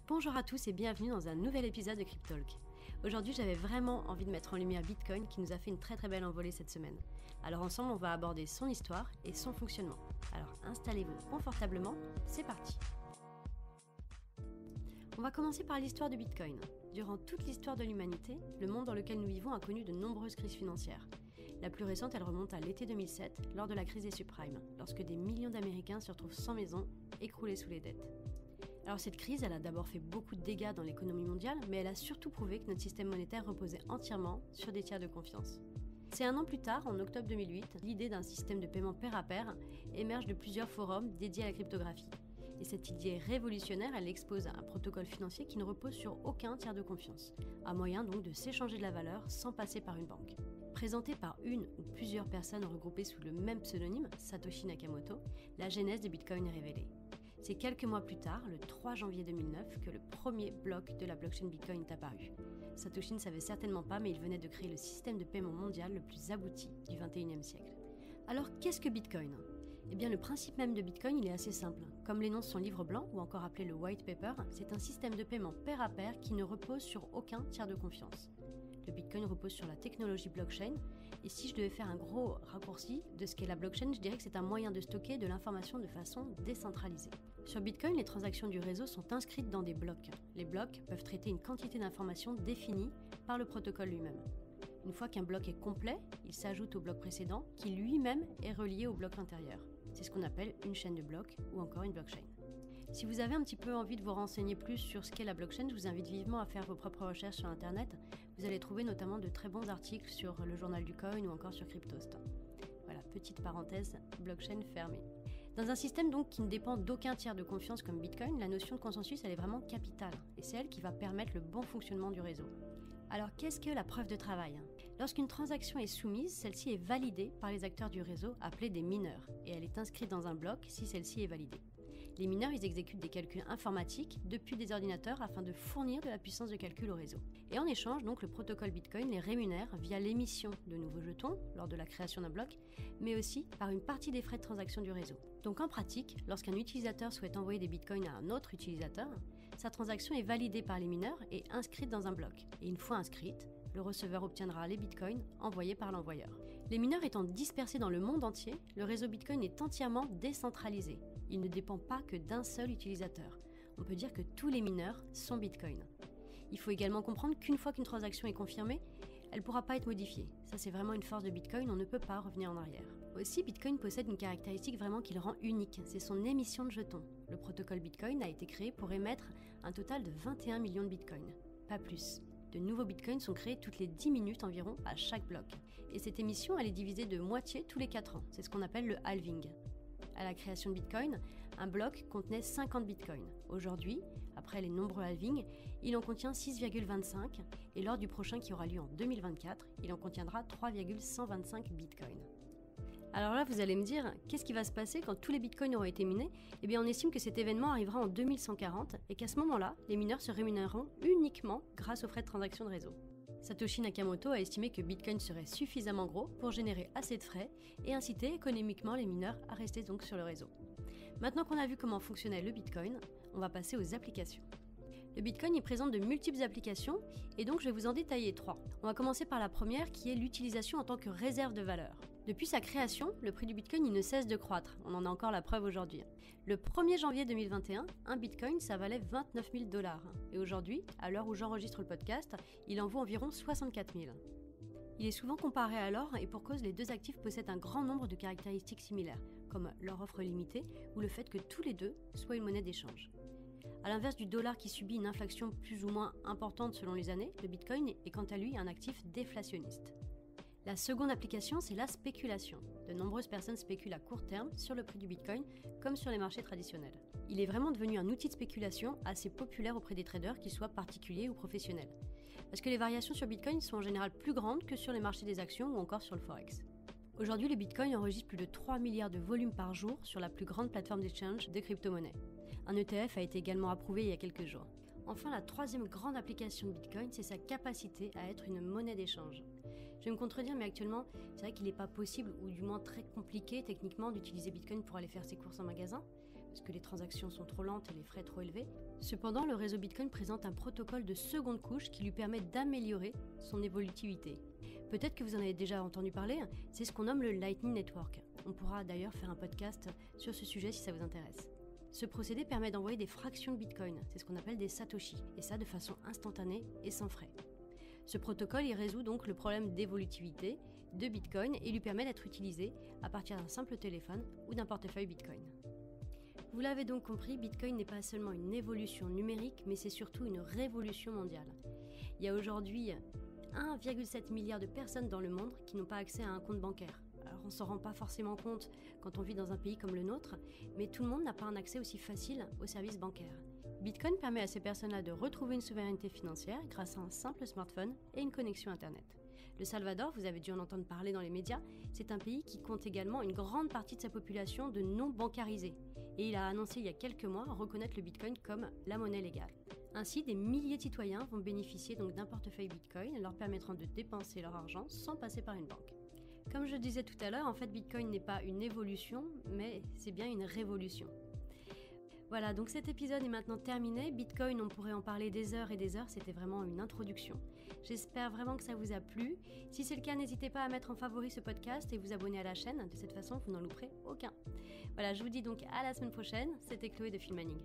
Bonjour à tous et bienvenue dans un nouvel épisode de Cryptalk. Aujourd'hui, j'avais vraiment envie de mettre en lumière Bitcoin qui nous a fait une très belle envolée cette semaine. Alors ensemble, on va aborder son histoire et son fonctionnement. Alors installez-vous confortablement, c'est parti. On va commencer par l'histoire du Bitcoin. Durant toute l'histoire de l'humanité, le monde dans lequel nous vivons a connu de nombreuses crises financières. La plus récente, elle remonte à l'été 2007, lors de la crise des subprimes, lorsque des millions d'Américains se retrouvent sans maison, écroulés sous les dettes. Alors cette crise, elle a d'abord fait beaucoup de dégâts dans l'économie mondiale, mais elle a surtout prouvé que notre système monétaire reposait entièrement sur des tiers de confiance. C'est un an plus tard, en octobre 2008, l'idée d'un système de paiement pair à pair émerge de plusieurs forums dédiés à la cryptographie. Et cette idée révolutionnaire, elle expose un protocole financier qui ne repose sur aucun tiers de confiance, un moyen donc de s'échanger de la valeur sans passer par une banque. Présentée par une ou plusieurs personnes regroupées sous le même pseudonyme, Satoshi Nakamoto, la genèse des bitcoins est révélée. C'est quelques mois plus tard, le 3 janvier 2009, que le premier bloc de la blockchain Bitcoin est apparu. Satoshi ne savait certainement pas, mais il venait de créer le système de paiement mondial le plus abouti du XXIe siècle. Alors, qu'est-ce que Bitcoin ? Eh bien, le principe même de Bitcoin, il est assez simple. Comme l'énonce son livre blanc, ou encore appelé le white paper, c'est un système de paiement pair à pair qui ne repose sur aucun tiers de confiance. Le Bitcoin repose sur la technologie blockchain, et si je devais faire un gros raccourci de ce qu'est la blockchain, je dirais que c'est un moyen de stocker de l'information de façon décentralisée. Sur Bitcoin, les transactions du réseau sont inscrites dans des blocs. Les blocs peuvent traiter une quantité d'informations définie par le protocole lui-même. Une fois qu'un bloc est complet, il s'ajoute au bloc précédent qui lui-même est relié au bloc intérieur. C'est ce qu'on appelle une chaîne de blocs ou encore une blockchain. Si vous avez un petit peu envie de vous renseigner plus sur ce qu'est la blockchain, je vous invite vivement à faire vos propres recherches sur Internet. Vous allez trouver notamment de très bons articles sur le journal du coin ou encore sur Cryptost. Voilà, petite parenthèse, blockchain fermée. Dans un système donc qui ne dépend d'aucun tiers de confiance comme Bitcoin, la notion de consensus elle est vraiment capitale et c'est elle qui va permettre le bon fonctionnement du réseau. Alors qu'est-ce que la preuve de travail ? Lorsqu'une transaction est soumise, celle-ci est validée par les acteurs du réseau appelés des mineurs et elle est inscrite dans un bloc si celle-ci est validée. Les mineurs, ils exécutent des calculs informatiques depuis des ordinateurs afin de fournir de la puissance de calcul au réseau. Et en échange, donc, le protocole Bitcoin les rémunère via l'émission de nouveaux jetons lors de la création d'un bloc, mais aussi par une partie des frais de transaction du réseau. Donc en pratique, lorsqu'un utilisateur souhaite envoyer des bitcoins à un autre utilisateur, sa transaction est validée par les mineurs et inscrite dans un bloc. Et une fois inscrite, le receveur obtiendra les bitcoins envoyés par l'envoyeur. Les mineurs étant dispersés dans le monde entier, le réseau Bitcoin est entièrement décentralisé. Il ne dépend pas que d'un seul utilisateur. On peut dire que tous les mineurs sont Bitcoin. Il faut également comprendre qu'une fois qu'une transaction est confirmée, elle ne pourra pas être modifiée. Ça, c'est vraiment une force de Bitcoin, on ne peut pas revenir en arrière. Aussi, Bitcoin possède une caractéristique vraiment qui le rend unique, c'est son émission de jetons. Le protocole Bitcoin a été créé pour émettre un total de 21 millions de Bitcoins, pas plus. De nouveaux bitcoins sont créés toutes les 10 minutes environ à chaque bloc. Et cette émission, elle est divisée de moitié tous les 4 ans. C'est ce qu'on appelle le halving. À la création de Bitcoin, un bloc contenait 50 bitcoins. Aujourd'hui, après les nombreux halvings, il en contient 6,25 et lors du prochain qui aura lieu en 2024, il en contiendra 3,125 bitcoins. Alors là, vous allez me dire, qu'est-ce qui va se passer quand tous les bitcoins auront été minés ? Eh bien, on estime que cet événement arrivera en 2140 et qu'à ce moment-là, les mineurs se rémunéreront uniquement grâce aux frais de transaction de réseau. Satoshi Nakamoto a estimé que Bitcoin serait suffisamment gros pour générer assez de frais et inciter économiquement les mineurs à rester donc sur le réseau. Maintenant qu'on a vu comment fonctionnait le Bitcoin, on va passer aux applications. Le Bitcoin y présente de multiples applications et donc je vais vous en détailler 3. On va commencer par la première qui est l'utilisation en tant que réserve de valeur. Depuis sa création, le prix du Bitcoin il ne cesse de croître. On en a encore la preuve aujourd'hui. Le 1er janvier 2021, un Bitcoin ça valait 29 000 $. Et aujourd'hui, à l'heure où j'enregistre le podcast, il en vaut environ 64 000. Il est souvent comparé à l'or et pour cause les deux actifs possèdent un grand nombre de caractéristiques similaires, comme leur offre limitée ou le fait que tous les deux soient une monnaie d'échange. A l'inverse du dollar qui subit une inflation plus ou moins importante selon les années, le Bitcoin est quant à lui un actif déflationniste. La seconde application, c'est la spéculation. De nombreuses personnes spéculent à court terme sur le prix du Bitcoin, comme sur les marchés traditionnels. Il est vraiment devenu un outil de spéculation assez populaire auprès des traders, qu'ils soient particuliers ou professionnels. Parce que les variations sur Bitcoin sont en général plus grandes que sur les marchés des actions ou encore sur le Forex. Aujourd'hui, le Bitcoin enregistre plus de 3 milliards de volumes par jour sur la plus grande plateforme d'échange de crypto-monnaies. Un ETF a été également approuvé il y a quelques jours. Enfin, la troisième grande application de Bitcoin, c'est sa capacité à être une monnaie d'échange. Je vais me contredire, mais actuellement, c'est vrai qu'il n'est pas possible, ou du moins très compliqué techniquement, d'utiliser Bitcoin pour aller faire ses courses en magasin. parce que les transactions sont trop lentes et les frais trop élevés. Cependant, le réseau Bitcoin présente un protocole de seconde couche qui lui permet d'améliorer son évolutivité. Peut-être que vous en avez déjà entendu parler, c'est ce qu'on nomme le Lightning Network. On pourra d'ailleurs faire un podcast sur ce sujet si ça vous intéresse. Ce procédé permet d'envoyer des fractions de Bitcoin, c'est ce qu'on appelle des Satoshi, et ça de façon instantanée et sans frais. Ce protocole il résout donc le problème d'évolutivité de Bitcoin et lui permet d'être utilisé à partir d'un simple téléphone ou d'un portefeuille Bitcoin. Vous l'avez donc compris, Bitcoin n'est pas seulement une évolution numérique, mais c'est surtout une révolution mondiale. Il y a aujourd'hui 1,7 milliard de personnes dans le monde qui n'ont pas accès à un compte bancaire. Alors on ne s'en rend pas forcément compte quand on vit dans un pays comme le nôtre, mais tout le monde n'a pas un accès aussi facile aux services bancaires. Bitcoin permet à ces personnes-là de retrouver une souveraineté financière grâce à un simple smartphone et une connexion Internet. Le Salvador, vous avez dû en entendre parler dans les médias, c'est un pays qui compte également une grande partie de sa population de non bancarisés. Et il a annoncé il y a quelques mois reconnaître le Bitcoin comme la monnaie légale. Ainsi, des milliers de citoyens vont bénéficier donc d'un portefeuille Bitcoin leur permettant de dépenser leur argent sans passer par une banque. Comme je disais tout à l'heure, en fait Bitcoin n'est pas une évolution, mais c'est bien une révolution. Voilà, donc cet épisode est maintenant terminé. Bitcoin, on pourrait en parler des heures et des heures, c'était vraiment une introduction. J'espère vraiment que ça vous a plu. Si c'est le cas, n'hésitez pas à mettre en favori ce podcast et vous abonner à la chaîne. De cette façon, vous n'en louperez aucun. Voilà, je vous dis donc à la semaine prochaine. C'était Chloé de Filmaning.